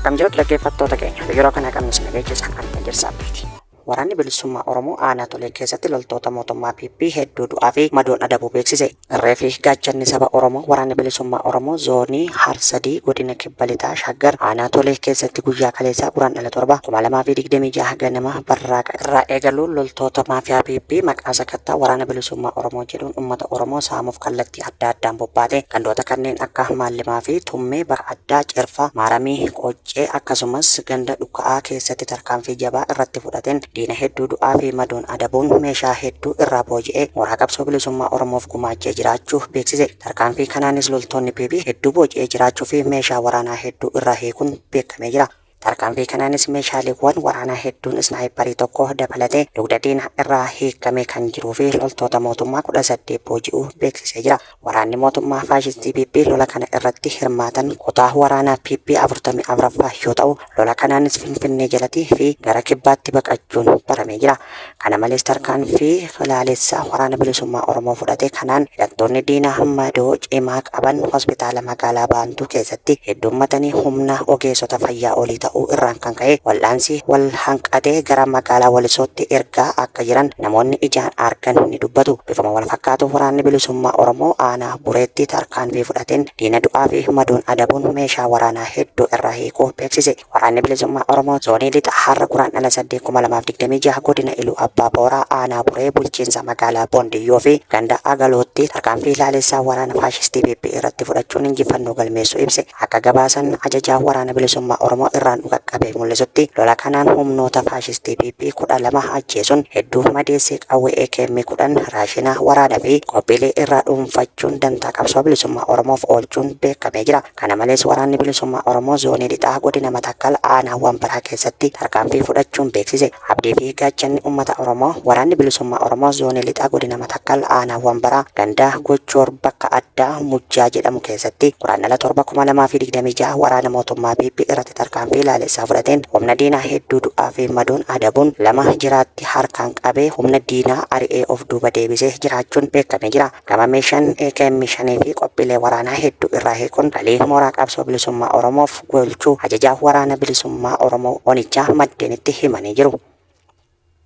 Akkam jirtu dhaggeeffattoota keenya yeroo kana qabnu isin beeksisan kan jirsaatti. Waraanni bilisummaa Oromoo aanaa Tolee keessatti loltoota mootummaa PP hedduu du'aa fi madoon adabuu beeksise. Irree fi gaachanni saba Oromoo waraanni bilisummaa Oromoo zoonii Harsadii godina Kibba Lixaa Shaggar aanaa Tolee keessatti guyyaa kaleessaa guraandhala 7 2026 ganama barraaqa irraa eegaluun loltoota maafiyaa PP maqaa sakattaa waraana bilisummaa Oromoo jedhuun uummata Oromoo saamuuf kallattii adda addaan bobbaate gandoota kanneen akka Maallimaa fi Tummee Bara Addaa Cirfaa Maaramii Qoccee akkasumas ganda Dhukka'aa keessatti tarkaanfii jabaa irratti fudhateen diina hedduu du'aa fi madoon adabuun meeshaa hedduu irraa booji'ee mooraa qabsoo bilisummaa Oromoof gumaachee jiraachuu beeksise. Tarkaanfii kanaanis loltoonni PP hedduu booji'ee jiraachuu fi meeshaa waraanaa hedduu irraa hiikuun beekamee jira. Tarkaanfii kanaanis meeshaaleewwan waraanaa hedduun isnaayiparii tokko dabalatee dugda diina irraa hiikamee kan jiruu fi loltoota mootummaa 18 booji'uu beeksisee jira. Waraanni mootummaa faashistii PP lola kana irratti hirmaatan kutaa waraanaa PP 44ffaa yoo ta'u, lola kanaanis Finfinnee jalatti fi gara kibbaatti baqachuun baramee jira. Kana malees tarkaanfii filaalessaa waraana bilisummaa Oromoo fudhate kanaan hidhattoonni diinaa madoo cimaa qaban hospitaala magaalaa Baantuu keessatti heddummatanii humna ogeessota fayyaa olii ta'uu irraan kan ka'e wal'aansi wal hanqatee gara magaalaa Walisootti ergaa akka jiran namoonni ijaan argan ni dubbatu. Bifuma wal fakkaatu waraanni bilisummaa Oromoo aanaa Bureetti tarkaanfii fudhateen diina du'aa fi madoon adabuun meeshaa waraanaa hedduu irraa hiikuu beeksise. Waraanni bilisummaa Oromoo zoonii lixa har'a guraandhala 8 2026 godina Iluu Abbaa Booraa aanaa Buree bulchiinsa magaalaa Boondiyyoo fi ganda Agalootti tarkaanfii ilaalessaa waraana faashistii PP irratti fudhachuun injifannoo galmeessuu ibse. Akka gabaasan ajajaa waraana bilisummaa Oromoo irraan qaqqabee mul'isutti lola kanaan humnoota faashistii PP 12 ajjeesuun hedduu madeessee qawwee AKM 10 raashina waraanaa fi qophiilee irraa dhuunfachuun dantaa qabsoo bilisummaa Oromoof oolchuun beekamee jira. Kana malees waraanni bilisummaa Oromoo zoonii lixaa godina Matakkal aanaa Wambaraa keessatti tarkaanfii fudhachuun beeksise. Abdii fi gaachanni uummata Oromoo waraanni bilisummaa Oromoo zoonii lixaa godina Matakkal aanaa Wambaraa ganda Gochoor bakka addaa Mujjaa jedhamu keessatti guraandhala 7 2026 waraana mootummaa PP irratti tarkaanfii ilaalessaa fudhateen humna diinaa hedduu du'aa fi madoon adabuun lama jiraatti harkaan qabee humna diinaa ari'ee of duuba deebisee jiraachuun beekamee jira. Gama meeshaan AKM 5 fi qophiilee waraanaa hedduu irraa hiikuun galii mooraa qabsoo bilisummaa Oromoof goolchuu ajajaa waraana bilisummaa Oromoo Onichaa maddeenitti himanii jiru.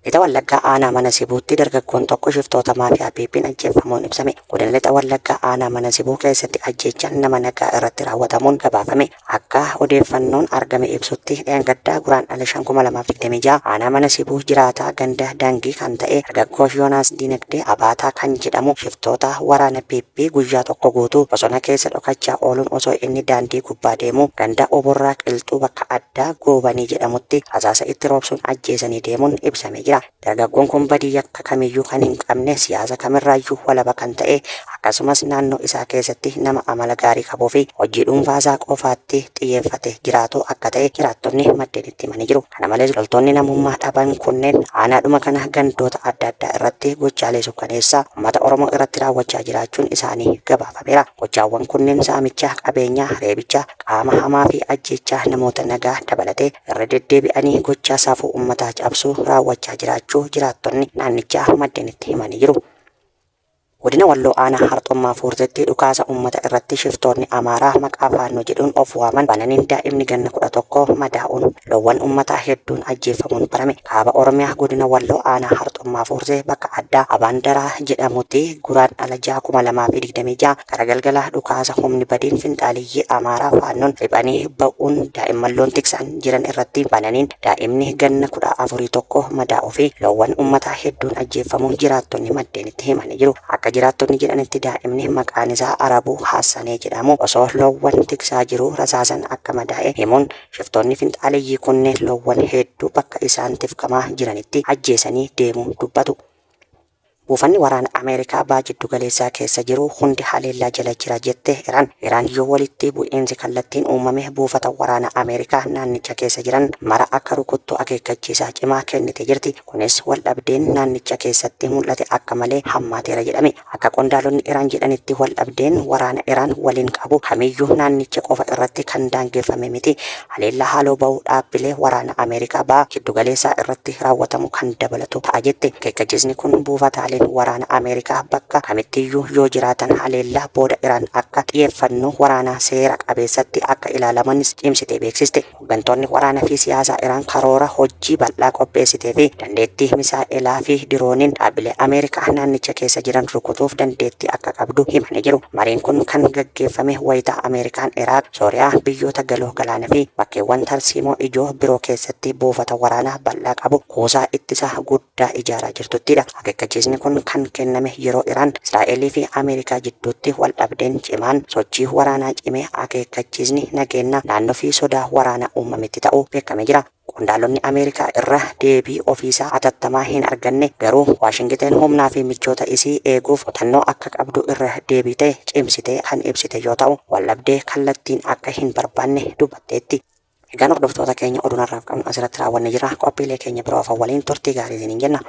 Lixa Wallaggaa aanaa mana Sibuutti dargaggoon tokko shiftoota maafiyaa PP'n ajjeefamuun ibsame. Godina Lixa Wallaggaa aanaa mana Sibuu keessatti ajjeechaan nama nagaa irratti raawwatamuun gabaafame. Akka odeeffannoon argame ibsutti dheengaddaa guraandhala 5 2026 aanaa mana Sibuu jiraataa ganda Daangii kan ta'e dargaggoo Yoonaas Dinagdee Abaataa kan jedhamu shiftoota waraana PP guyyaa tokko guutuu bosona keessa dhokachaa ooluun osoo inni daandii gubbaa deemu ganda Oborraa Qilxuu bakka addaa Goobanii jedhamutti rasaasa itti roobsuun ajjeesanii deemuun ibsame. Dargaggoon kun badii yakka kamiyyuu kan hin qabne siyaasa kamirraayyuu walaba kan ta'e akkasumas naannoo isaa keessatti nama amala gaarii qabuu fi hojii dhuunfaasaa qofaatti xiyyeeffate jiraatu akka ta'e jiraattonni maddeenitti himanii jiru. Kana malees loltoonni namummaa dhaban kunneen aanaadhuma kana gandoota adda addaa irratti gochaalee sukkaneessaa uummata Oromoo irratti raawwachaa jiraachuun isaanii gabaafameera. Gochaawwan kunneen saamichaa qabeenyaa, reebichaa, qaama hamaa fi ajjeechaa namoota nagaa dabalatee irra deddeebi'anii gochaa safuu uummataa cabsuu raawwachaa jiraachuu jiraattonni naannichaa maddeenitti himanii jiru. Godina Walloo aanaa Harxummaa Fuurzetti dhukaasa uummata irratti shiftoonni Amaaraa maqaa faannoo jedhuun of waaman bananiin daa'imni ganna 11 madaa'uun loowwan uummataa hedduun ajjeefamuun barame. Kaaba Oromiyaa godina Walloo aanaa Harxummaa Fuurzee bakka addaa Abaandaraa jedhamutti guraandhala 6 2026 gara galgala dhukaasa humni badiin finxaaliyyii Amaaraa faannoon riphanii ba'uun daa'imman loon tiksan jiran irratti bananiin daa'imni ganna 14 tokko madaa'uu fi loowwan uummataa hedduun ajjeefamuun jiraattonni maddeenitti himanii jiru. Akka jiraattonni jedhanitti daa'imni maqaan isaa Arabuu Hassanee jedhamu osoo loowwan tiksaa jiru rasaasan akka madaa'e himuun shiftoonni finxaaliyyii kunneen loowwan hedduu bakka isaan tifkamaa jiranitti ajjeesanii deemuu dubbatu. Buufanni waraana Ameerikaa baajiddu galeessaa keessa jiru hundi haleellaa jala jira jette Iraan yoo walitti bu'iinsi kallattiin uumame buufata waraana Ameerikaa naannicha keessa jiran mara akka rukuttu akeekkachiisaa cimaa kennite jirti. Kunis waldhabdeen naannicha keessatti mul'ate akka malee hammaateera jedhame. Akka qondaalonni Iraan jedhanitti waldhabdeen waraana Iraan waliin qabu kamiyyuu naannicha qofa irratti kan daangeffame miti. Haleellaa haaloo ba'uu dhaabbilee waraana Ameerikaa baajiddu galeessaa irratti raawwatamu kan dabalatu ta'a jette. Akeekkachiisni kun buufataalee waraana Ameerikaa bakka kamittiyyuu yoo jiraatan haleellaa booda Iraan akka xiyyeeffannoo waraanaa seera qabeessatti akka ilaalamanis cimsitee beeksiste. Hooggantoonni waraanaa fi siyaasaa Iraan karoora hojii bal'aa qopheessitee fi dandeettii misaa'elaa fi dirooniin dhaabbilee Ameerikaa naannicha keessa jiran rukutuuf dandeettii akka qabdu himanii jiru. Mariin kun kan gaggeeffame wayitaa Ameerikaan Iraaq, Sooriyaa, biyyoota galoo galaanaa fi bakkeewwan tarsiimoo ijoo biroo keessatti buufata waraanaa bal'aa qabu kuusaa ittisa guddaa ijaaraa jirtuttidha. Akeekkachiisni kun kan kenname yeroo Iraan, Israa'elii fi Ameerikaa jidduutti wal dhabdeen cimaan sochii waraanaa cimee akeekkachiisni nageenya naannoo fi sodaa waraanaa uumametti ta'uu beekamee jira. Qondaalonni Ameerikaa irra deebii ofiisaa hatattamaa hin arganne garuu Waashingten humnaa fi michoota isii eeguuf kutannoo akka qabdu irra deebitee cimsitee kan ibsite yoo ta'u, waldhabdee kallattiin akka hin barbaanne dubbatteetti. Egaan hordoftoota keenya oduu har'aaf qabnu asirratti raawwannee jira. Qophiilee keenya biroo waliin turtii gaarii isiniin jenna.